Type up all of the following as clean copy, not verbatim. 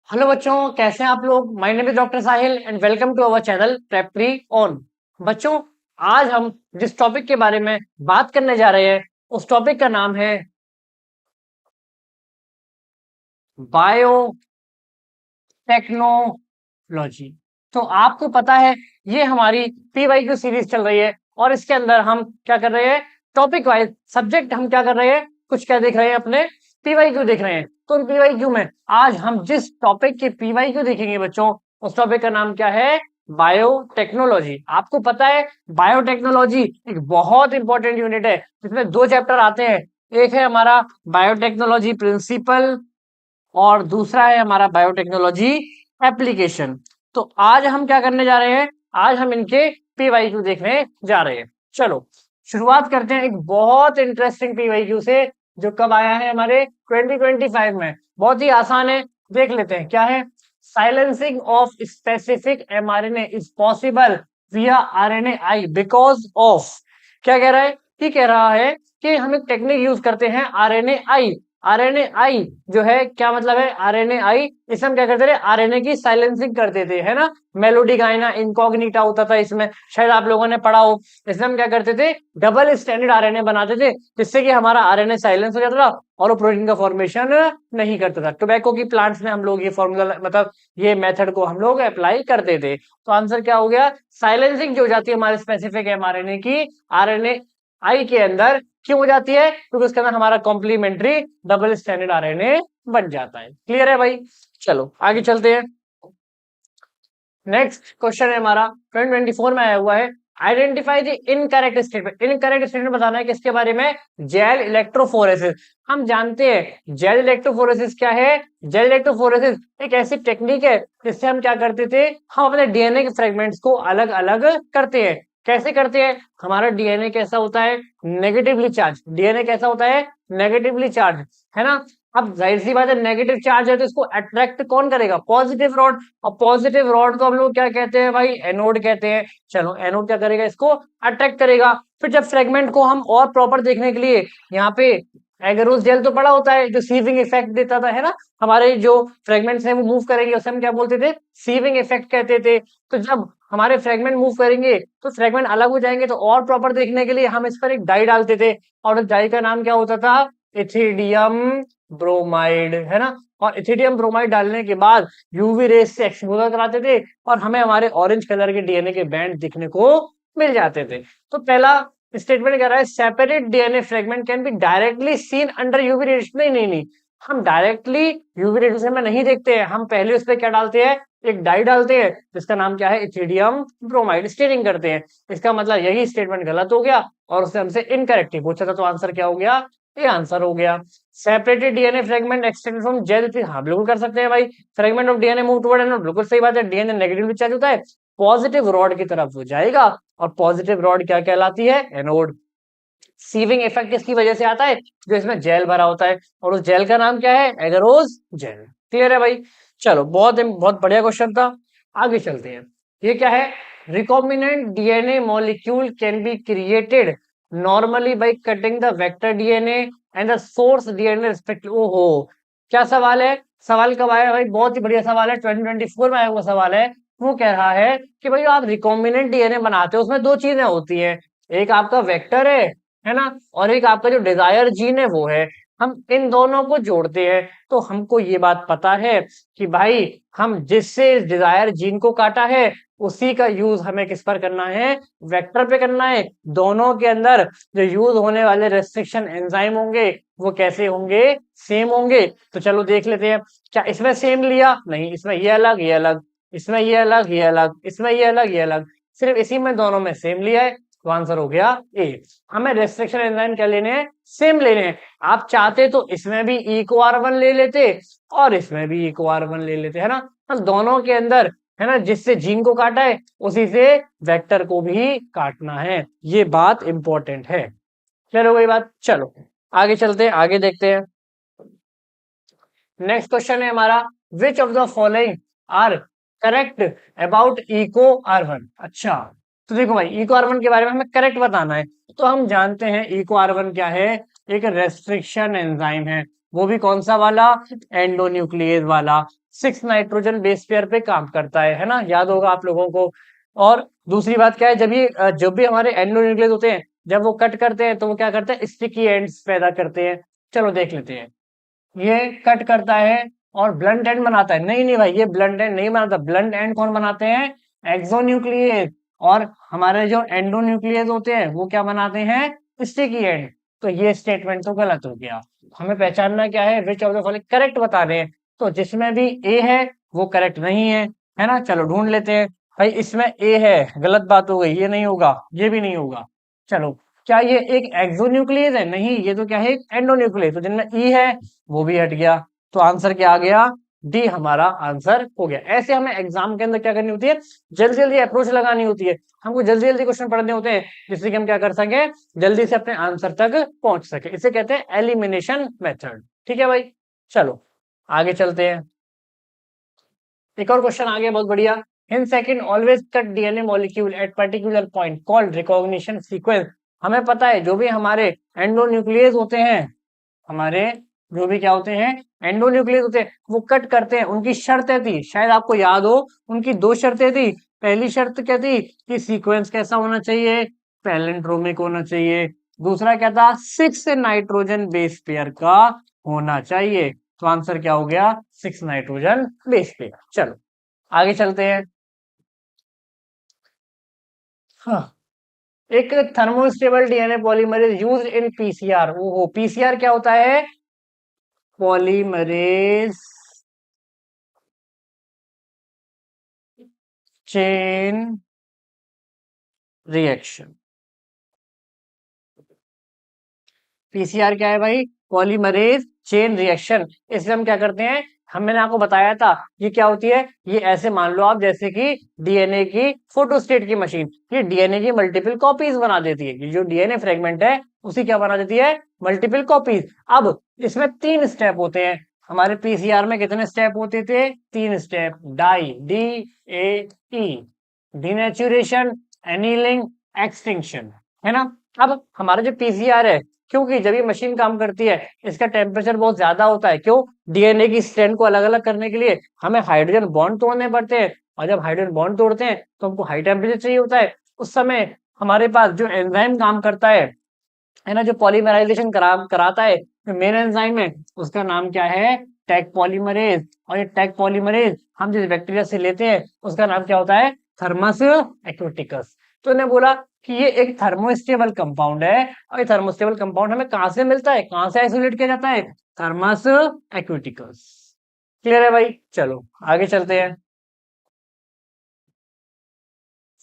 Hello बच्चों, कैसे हैं आप लोग। My name is doctor Sahil and welcome to our channel prep pre on. बच्चों, आज हम जिस टॉपिक के बारे में बात करने जा रहे हैं उस टॉपिक का नाम है बायो टेक्नोलॉजी। तो आपको पता है ये हमारी पीवाईक्यू सीरीज चल रही है और इसके अंदर हम क्या कर रहे हैं, टॉपिक वाइज सब्जेक्ट हम क्या कर रहे हैं, कुछ क्या देख रहे हैं, अपने पीवाईक्यू देख रहे हैं। तो पीवाईक्यू में आज हम जिस टॉपिक के पीवाईक्यू देखेंगे बच्चों, उस टॉपिक का नाम क्या है, बायोटेक्नोलॉजी। आपको पता है बायोटेक्नोलॉजी एक बहुत इंपॉर्टेंट यूनिट है जिसमें दो चैप्टर आते हैं। एक है हमारा बायोटेक्नोलॉजी प्रिंसिपल और दूसरा है हमारा बायोटेक्नोलॉजी एप्लीकेशन। तो आज हम क्या करने जा रहे हैं, आज हम इनके पीवाईक्यू देखने जा रहे हैं। चलो शुरुआत करते हैं एक बहुत इंटरेस्टिंग पीवाईक्यू से जो कब आया है हमारे 2025 में। बहुत ही आसान है, देख लेते हैं क्या है। Silencing of specific mRNA is possible विया आरएनएआई बिकॉज ऑफ, क्या कह रहा है, ये कह रहा है कि हम एक टेक्निक यूज करते हैं आरएनएआई। आरएनएआई जो है, क्या मतलब है आरएनएआई, इसे हम क्या करते थे, आरएनए की साइलेंसिंग करते थे, है ना। मेलोडी गाइना इनकॉग्निटा होता था इसमें, शायद आप लोगों ने पढ़ा हो। इसमें हम क्या करते थे, डबल स्टैंडर्ड आरएनए बनाते थे जिससे कि हमारा आरएनए साइलेंस हो जाता था और वो प्रोटीन का फॉर्मेशन नहीं करता था। टोबैको की प्लांट्स में हम लोग ये फॉर्मूला मतलब ये मेथड को हम लोग अप्लाई करते थे। तो आंसर क्या हो गया, साइलेंसिंग जो हो जाती है हमारे स्पेसिफिक एमआरएनए की आरएनए आई के अंदर, क्यों हो जाती है, क्योंकि उसके अंदर हमारा कॉम्प्लीमेंट्री डबल स्टैंडर्ड आरएनए बन जाता है। क्लियर है भाई। चलो आगे चलते हैं। नेक्स्ट क्वेश्चन है हमारा 2024 में आया हुआ है, identify the incorrect statement. Incorrect statement बताना है किसके बारे में, जेल इलेक्ट्रोफोरेसिस। हम जानते हैं जेल इलेक्ट्रोफोरेसिस क्या है। जेल इलेक्ट्रोफोरेसिस एक ऐसी टेक्निक है जिससे हम क्या करते थे, हम अपने डीएनए के फ्रेगमेंट्स को अलग अलग करते हैं। कैसे करते हैं, हमारा डीएनए कैसा होता है, नेगेटिवली चार्ज। डीएनए कैसा होता है, नेगेटिवली चार्ज, है ना। अब जाहिर सी बात है, नेगेटिव चार्ज है तो इसको अट्रैक्ट कौन करेगा, पॉजिटिव रॉड। और पॉजिटिव रॉड को हम लोग क्या कहते हैं भाई, एनोड कहते हैं। चलो एनोड क्या करेगा, इसको अट्रैक्ट करेगा। फिर जब फ्रेगमेंट को हम और प्रॉपर देखने के लिए यहाँ पे एगरोस जेल तो पड़ा होता है जो सीविंग इफेक्ट देता था, है ना। हमारे जो फ्रेगमेंट्स हैं वो मूव करेंगे, उसे हम क्या बोलते थे, सीविंग इफेक्ट कहते थे। तो जब हमारे फ्रेगमेंट मूव करेंगे तो फ्रेगमेंट अलग हो जाएंगे, तो और प्रॉपर देखने के लिए हम इस पर एक डाई डालते थे और उस डाई का नाम क्या होता था, इथिडियम ब्रोमाइड, है ना। और इथिडियम ब्रोमाइड डालने के बाद यूवी रेस से एक्सपोजर कराते थे और हमें हमारे ऑरेंज कलर के डीएनए के बैंड दिखने को मिल जाते थे। तो पहला स्टेटमेंट कह रहा है, separate DNA fragment can be directly seen under UV radiation. नहीं नहीं नहीं, हम डायरेक्टली यूवी रेडिएशन में नहीं देखते हैं, हम पहले उस पर क्या डालते हैं, एक डाई डालते हैं जिसका नाम क्या है, इथिडियम ब्रोमाइड, स्टेरिंग करते हैं। इसका मतलब यही स्टेटमेंट गलत हो गया और उससे हमसे इनकरेक्ट पूछा था, तो आंसर क्या हो गया, ये आंसर हो गया। Separated DNA fragment extend from gel, हाँ बिल्कुल कर सकते हैं भाई। Fragment of DNA move toward anode, बिल्कुल सही बात है। डीएनए नेगेटिव चार्ज होता है, पॉजिटिव रॉड की तरफ हो जाएगा और पॉजिटिव रॉड क्या कहलाती है, एनोड। सीविंग इफेक्ट किसकी वजह से आता है, जो इसमें जेल भरा होता है और उस जेल का नाम क्या है, एगरोस जेल। क्लियर है भाई। चलो बहुत बहुत बढ़िया क्वेश्चन था, आगे चलते हैं। ये क्या है, recombinant DNA molecule can be created normally by cutting the vector DNA and the source DNA respective. ओहो, क्या सवाल है, सवाल कब आया भाई, बहुत ही बढ़िया सवाल है, 2024 में आया हुआ सवाल है। वो कह रहा है कि भाई आप रिकॉम्बिनेंट डीएनए बनाते हो, उसमें दो चीजें होती है, एक आपका वेक्टर है ना, और एक आपका जो डिजायर जीन है वो है। हम इन दोनों को जोड़ते हैं तो हमको ये बात पता है कि भाई हम जिससे डिजायर जीन को काटा है उसी का यूज हमें किस पर करना है, वेक्टर पे करना है। दोनों के अंदर जो यूज होने वाले रेस्ट्रिक्शन एंजाइम होंगे वो कैसे होंगे, सेम होंगे। तो चलो देख लेते हैं, क्या इसमें सेम लिया, नहीं, इसमें ये अलग ये अलग, इसमें ये अलग ये अलग, इसमें ये अलग ये अलग, सिर्फ इसी में दोनों में सेम लिया है, तो आंसर हो गया ए। हमें रेस्ट्रिक्शन एंजाइम क्या लेने हैं, सेम लेने हैं। आप चाहते तो इसमें भी ई को R1 ले लेते और इसमें भी ई को R1 ले लेते, है ना। हम दोनों के अंदर, है ना, जिससे जीन को काटा है उसी से वेक्टर को भी काटना है, ये बात इंपॉर्टेंट है। क्लियर हो गई बात। चलो आगे चलते हैं, आगे देखते हैं। नेक्स्ट क्वेश्चन है हमारा, which of the following are correct about eco R1। अच्छा, तो देखो भाई इको R1 के बारे में हमें करेक्ट बताना है। तो हम जानते हैं इको R1 क्या है, एक रेस्ट्रिक्शन एंजाइम है, वो भी कौन सा वाला, एंडोन्यूक्लियेज वाला। 6 नाइट्रोजन बेस पेयर पे काम करता है ना, याद होगा आप लोगों को। और दूसरी बात क्या है, जब भी हमारे एंडोन्यूक्लियस होते हैं, जब वो कट करते हैं तो वो क्या करते हैं, स्टिकी एंड्स पैदा करते हैं। चलो देख लेते हैं। ये कट करता है और ब्लंट एंड बनाता है। नहीं नहीं भाई, ये ब्लंट एंड नहीं बनाता। ब्लंट एंड कौन बनाते हैं, एक्सोन्यूक्लियस। और हमारे जो एंडोन्यूक्लियस होते हैं वो क्या बनाते हैं, स्टिकी एंड। तो ये स्टेटमेंट तो गलत हो गया। हमें पहचानना क्या है, विच ऑफ द फॉलोइंग करेक्ट बता रहे हैं। तो जिसमें भी ए है वो करेक्ट नहीं है ना। चलो ढूंढ लेते हैं। भाई इसमें ए है, गलत बात हो गई, ये नहीं होगा, ये भी नहीं होगा। चलो, क्या ये एक एक्सोन्यूक्लियस है, नहीं, ये तो क्या है, एक एंडोन्यूक्लियस। तो जिनमें ई है वो भी हट गया। तो आंसर क्या आ गया, डी हमारा आंसर हो गया। ऐसे हमें एग्जाम के अंदर क्या करनी होती है, जल्दी जल्दी अप्रोच लगानी होती है। हमको जल्दी जल्दी क्वेश्चन पढ़ने होते हैं, जिससे कि हम क्या कर सके, जल्दी से अपने आंसर तक पहुंच सके। इसे कहते हैं एलिमिनेशन मेथड। ठीक है भाई, चलो आगे चलते हैं। एक और क्वेश्चन आ गया, बहुत बढ़िया। In second always cut DNA molecule at particular point called recognition sequence. हमें पता है जो भी हमारे एंडोन्यूक्लियस होते हैं, हमारे जो भी क्या होते हैं, एंडोन्यूक्लियस होते हैं, वो कट करते हैं। उनकी शर्तें थी, शायद आपको याद हो, उनकी दो शर्तें थी। पहली शर्त क्या थी कि सीक्वेंस कैसा होना चाहिए, पैलिंड्रोमिक होना चाहिए। दूसरा क्या था, 6 नाइट्रोजन बेस पेयर का होना चाहिए। तो आंसर क्या हो गया, 6 नाइट्रोजन बेस पेयर। चलो आगे चलते हैं। हाँ, एक thermostable DNA polymer is used in PCR. वो पीसीआर क्या होता है, पॉलीमरेज चेन रिएक्शन। पीसीआर क्या है भाई, पॉलीमरेज चेन रिएक्शन। इसमें हम क्या करते हैं, मैंने आपको बताया था ये क्या होती है। ये ऐसे मान लो आप, जैसे कि डीएनए की फोटोस्टेट की मशीन, ये डीएनए की मल्टीपल कॉपीज बना देती है। ये जो डीएनए फ्रेगमेंट है उसी क्या बना देती है, मल्टीपल कॉपीज। अब इसमें 3 स्टेप होते हैं। हमारे पीसीआर में कितने स्टेप होते थे, 3 step. DAE, denaturation, annealing, extinction, है ना। अब हमारा जो पीसीआर है, क्योंकि जब ये मशीन काम करती है इसका टेम्परेचर बहुत ज्यादा होता है। क्यों, डीएनए की स्ट्रैंड को अलग अलग करने के लिए हमें हाइड्रोजन बॉन्ड तोड़ने पड़ते हैं। और जब हाइड्रोजन बॉन्ड तोड़ते हैं तो हमको हाई टेम्परेचर चाहिए होता है। उस समय हमारे पास जो एंजाइम काम करता है ना, जो पॉलीमराइजेशन कराता है, जो मेन एंजाइम है उसका नाम क्या है, टैग पॉलीमरेज। और ये टैग पॉलीमरेज हम जिस बैक्टीरिया से लेते हैं उसका नाम क्या होता है, थर्मस एक्वेटिकस। तो इन्हें बोला कि ये एक थर्मोस्टेबल कंपाउंड है। और ये थर्मोस्टेबल कंपाउंड हमें कहां से मिलता है, कहां से आइसोलेट किया जाता है, थर्मस एक्वेटिकस। क्लियर है भाई, चलो आगे चलते हैं।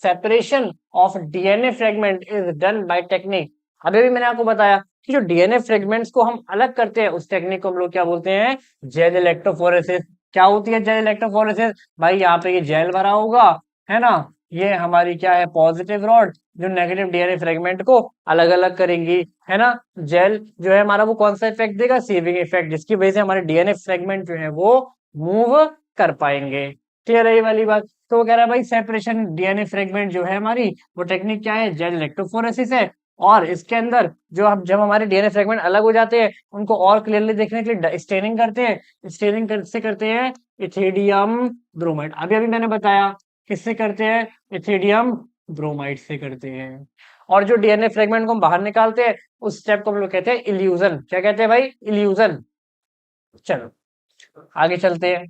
Separation of DNA fragment is done by technique. अभी भी मैंने आपको बताया कि जो डीएनए फ्रेगमेंट्स को हम अलग करते हैं उस टेक्निक को हम लोग क्या बोलते हैं, जेल इलेक्ट्रोफोरेसिस। क्या होती है जेल इलेक्ट्रोफोरेसिस, भाई यहाँ पे ये जेल भरा होगा, है ना। ये हमारी क्या है, पॉजिटिव रॉड, जो नेगेटिव डीएनए फ्रेगमेंट को अलग अलग करेंगी, है ना। जेल जो है हमारा, वो कौन सा इफेक्ट देगा, सीविंग इफेक्ट, जिसकी वजह से हमारे डीएनए फ्रेगमेंट जो है वो मूव कर पाएंगे। क्लियर है ये वाली बात। तो वो कह रहा है भाई, सेपरेशन डीएनए फ्रेगमेंट जो है हमारी, वो टेक्निक क्या है, जेल इलेक्ट्रोफोरेसिस है। और इसके अंदर जो हम, जब हमारे डीएनए फ्रेगमेंट अलग हो जाते हैं उनको और क्लियरली देखने के लिए स्टेनिंग करते हैं। से करते हैं, इथिडियम ब्रोमाइड। अभी अभी मैंने बताया किससे करते हैं, इथिडियम ब्रोमाइड से करते हैं। और जो डीएनए फ्रेगमेंट को हम बाहर निकालते हैं उस स्टेप को हम लोग कहते हैं इल्यूजन। क्या कहते हैं भाई, इल्यूजन। चलो आगे चलते हैं।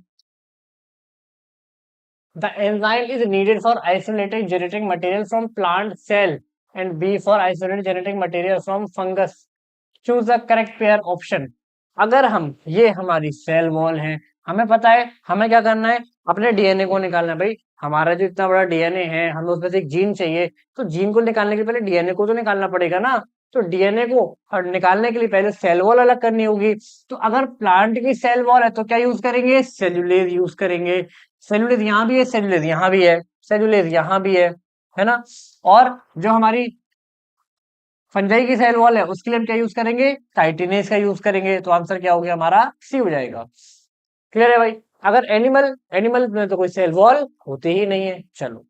The enzyme is needed for isolating genetic material from plant cell and B for isolating genetic material from fungus. Choose the correct pair option. अगर हम, ये हमारी सेल वॉल है, हमें पता है हमें क्या करना है, अपने डीएनए को निकालना है। भाई हमारा जो इतना बड़ा डीएनए है, हमें उसमें से एक जीन चाहिए, तो जीन को निकालने के पहले डीएनए को तो निकालना पड़ेगा ना। तो डीएनए को निकालने के लिए पहले सेल वॉल अलग करनी होगी। तो अगर प्लांट की सेल वॉल है तो क्या यूज करेंगे, सेल्यूलेज यूज करेंगे। सेल्यूलेज यहाँ भी है, सेल्यूलेज यहाँ भी है, सेल्यूलेज यहाँ भी है ना। और जो हमारी फंजाई की सेल वॉल है उसके लिए हम क्या यूज करेंगे, काइटिनेज का यूज करेंगे। तो आंसर क्या हो गया हमारा, सी हो जाएगा। क्लियर है भाई। अगर एनिमल एनिमल में तो कोई सेल वॉल होते ही नहीं है। चलो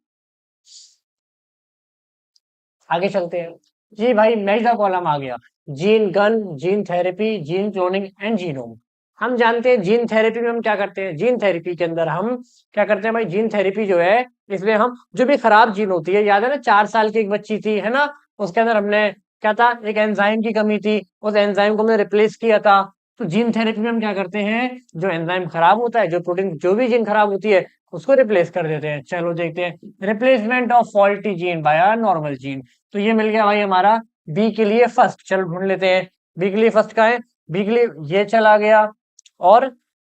आगे चलते हैं। जी भाई, मैच द कॉलम आ गया। Gene gun, gene therapy, gene cloning and genome. हम जानते हैं जीन थेरेपी में हम क्या करते हैं, जीन थेरेपी के अंदर हम क्या करते हैं भाई, जीन थेरेपी जो है इसमें हम जो भी खराब जीन होती है, याद है ना 4 साल की एक बच्ची थी है ना, उसके अंदर हमने क्या था, एक एंजाइम की कमी थी, उस एंजाइम को हमने रिप्लेस किया था। तो जीन थेरेपी में हम क्या करते हैं, जो एंजाइम खराब होता है, जो प्रोटीन जो भी जीन खराब होती है उसको रिप्लेस कर देते हैं। चलो देखते हैं, replacement of faulty gene by a normal gene. तो ये मिल गया भाई हमारा बी के लिए फर्स्ट। चलो ढूंढ लेते हैं बी के लिए फर्स्ट का है, बी के लिए ये चला गया और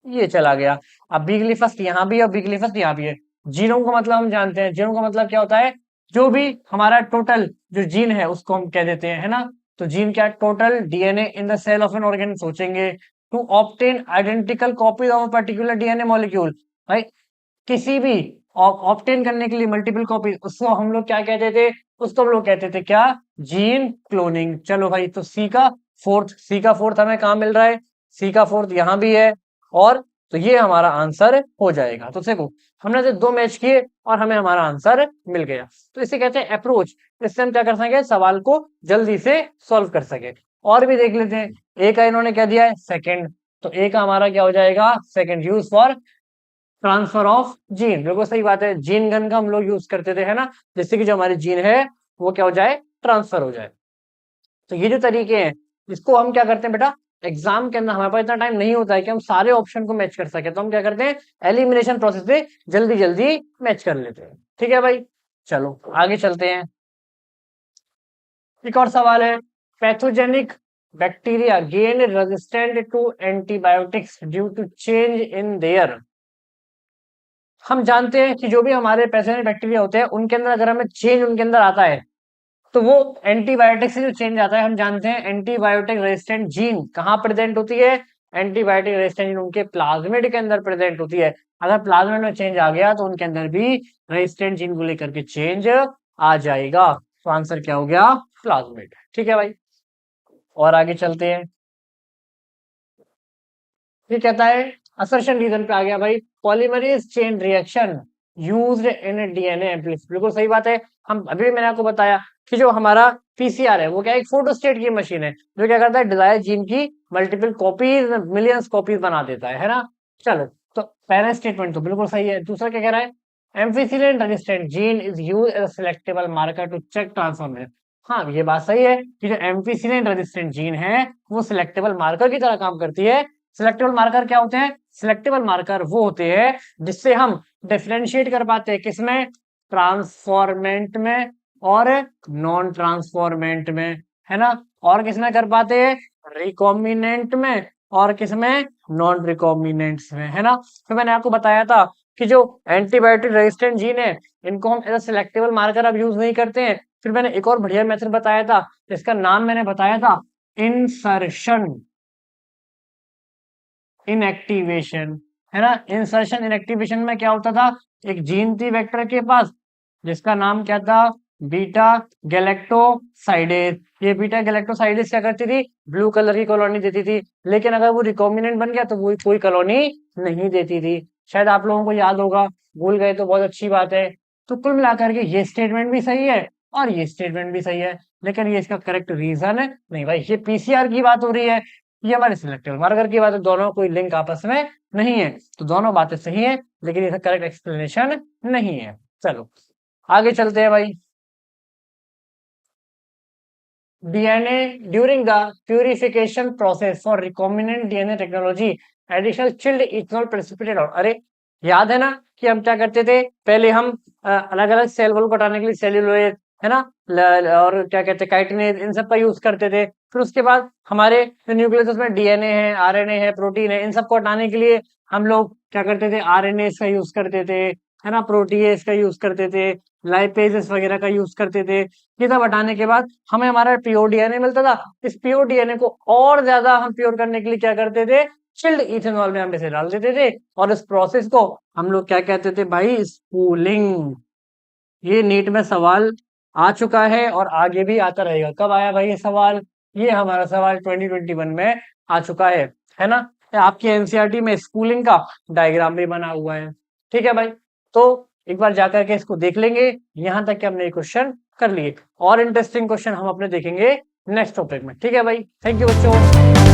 ये चला गया। अब बी के लिए फर्स्ट यहाँ भी और बी के लिए फर्स्ट यहाँ भी है। जीनोम का मतलब हम जानते हैं, जीनोम का मतलब क्या होता है, जो भी हमारा टोटल जो जीन है उसको हम कह देते हैं है ना। तो जीन क्या, total DNA in the cell of an organ. सोचेंगे to obtain identical copy of a particular DNA molecule, भाई किसी भी ऑब्टेन करने के लिए मल्टीपल कॉपी, उसको हम लोग क्या कहते थे, उसको हम लोग कहते थे क्या, जीन क्लोनिंग। चलो भाई, तो सी का फोर्थ हमें कहाँ मिल रहा है, सी का फोर्थ यहाँ भी है, और तो ये हमारा आंसर हो जाएगा। तो देखो हमने तो 2 मैच किए और हमें हमारा आंसर मिल गया। तो इसे कहते हैं अप्रोच, इससे हम क्या कर सकें, सवाल को जल्दी से सॉल्व कर सके। और भी देख लेते हैं, ए का इन्होंने क्या दिया है, सेकंड, तो ए का हमारा क्या हो जाएगा, second use for transfer of gene. बिल्कुल सही बात है, जीन गन का हम लोग यूज करते थे है ना, जिससे कि जो हमारी जीन है वो क्या हो जाए, ट्रांसफर हो जाए। तो ये जो तरीके हैं इसको हम क्या करते हैं बेटा, एग्जाम के अंदर हमारे पास इतना टाइम नहीं होता है कि हम सारे ऑप्शन को मैच कर सके, तो हम क्या करते हैं, एलिमिनेशन प्रोसेस से जल्दी जल्दी मैच कर लेते हैं। ठीक है भाई, चलो आगे चलते हैं। एक और सवाल है, pathogenic bacteria gain resistant to antibiotics due to change in their. हम जानते हैं कि जो भी हमारे पैथोजेनिक बैक्टीरिया होते हैं उनके अंदर अगर हमें चेंज उनके अंदर आता है तो वो एंटीबायोटिक से जो चेंज आता है, हम जानते हैं एंटीबायोटिक रेजिस्टेंट जीन कहाँ प्रेजेंट होती है, एंटीबायोटिक रेजिस्टेंट जीन उनके प्लाज्मिड के अंदर प्रेजेंट होती है। अगर प्लाज्मिड में चेंज आ गया तो उनके अंदर भी रेजिस्टेंट जीन को लेकर के चेंज आ जाएगा। तो आंसर क्या हो गया, प्लाज्मिड। ठीक है भाई, और आगे चलते हैं। ये कहता है, असर्शन रीजन पे आ गया भाई, polymerase chain reaction used in DNA amplification. बिल्कुल सही बात है, हम अभी मैंने आपको बताया कि जो हमारा पीसीआर है वो क्या, एक फोटोस्टेट की मशीन है जो क्या करता है, डिजायर जीन की मल्टीपल कॉपीज, मिलियंस कॉपीज बना देता है ना। चलो, तो पहला स्टेटमेंट तो बिल्कुल सही है। दूसरा क्या कह रहा है, ampicillin resistant gene is used as a selectable marker to check transformation. हाँ, ये बात सही है कि जो एम्फिसिलिन रेजिस्टेंट जीन है वो सिलेक्टेबल मार्कर की तरह काम करती है। सिलेक्टेबल मार्कर क्या होते हैं, सिलेक्टेबल मार्कर वो होते हैं जिससे हम डिफरेंशिएट कर पाते हैं, किसमें, ट्रांसफॉर्मेंट में और नॉन ट्रांसफॉर्मेंट में, है ना। और किसमें कर पाते हैं, रिकॉम्बिनेंट में और किसमें, नॉन रिकॉम्बिनेंट्स में, है ना। तो मैंने आपको बताया था कि जो एंटीबायोटिक रेजिस्टेंट जीन है इनको हम एज सिलेक्टेबल मार्कर अब यूज नहीं करते हैं। फिर मैंने एक और बढ़िया मेथड बताया था, जिसका नाम मैंने बताया था इंसर्शन इनएक्टिवेशन, है ना। इंसर्शन इनएक्टिवेशन में क्या होता था, एक जीन थी वेक्टर के पास जिसका नाम क्या था, बीटा गैलेक्टोसाइडेज। ये बीटा गैलेक्टोसाइडेज क्या करती थी, ब्लू कलर की कॉलोनी देती थी, लेकिन अगर वो रिकॉम्बिनेंट बन गया तो वो कोई कॉलोनी नहीं देती थी। शायद आप लोगों को याद होगा, भूल गए तो बहुत अच्छी बात है। तो कुल मिलाकर के ये स्टेटमेंट भी सही है और ये स्टेटमेंट भी सही है, लेकिन ये इसका करेक्ट रीजन है नहीं भाई, ये पीसीआर की बात हो रही है, ये हमारे सिलेक्टिव मार्कर की बात है, दोनों कोई लिंक आपस में नहीं है। तो दोनों बातें सही है लेकिन इसका करेक्ट एक्सप्लेनेशन नहीं है। चलो आगे चलते हैं भाई। DNA during the purification process for recombinant DNA technology additional chilled ethanol precipitate. अरे याद है ना कि हम क्या करते थे, पहले हम अलग अलग सेल वॉल को हटाने के लिए सेल्यूलोज, है ना, और क्या कहते हैं काइटिनेज, इन सब का यूज करते थे। फिर उसके बाद हमारे न्यूक्लियस में डीएनए है, आरएनए है, प्रोटीन है, इन सबको हटाने के लिए हम लोग क्या करते थे, आरएनए का यूज करते थे, है ना, प्रोटीएज का यूज करते थे, लाइपेजेस वगैरह का यूज करते थे। ये सब हटाने के बाद हमें हमारा प्योर डीएनए मिलता था। इस प्योर डीएनए को और ज्यादा हम प्योर करने के लिए क्या करते थे, चिल्ड इथेनॉल में हम इसे डाल देते थे, और इस प्रोसेस को हम लोग क्या कहते थे भाई, स्पूलिंग। ये नीट में सवाल आ चुका है और आगे भी आता रहेगा। कब आया भाई ये सवाल, ये हमारा सवाल 2021 में आ चुका है ना। आपकी एनसीईआरटी में स्कूलिंग का डायग्राम भी बना हुआ है। ठीक है भाई, तो एक बार जाकर के इसको देख लेंगे। यहां तक के हमने क्वेश्चन कर लिए, और इंटरेस्टिंग क्वेश्चन हम अपने देखेंगे नेक्स्ट टॉपिक में। ठीक है भाई, थैंक यू बच्चों।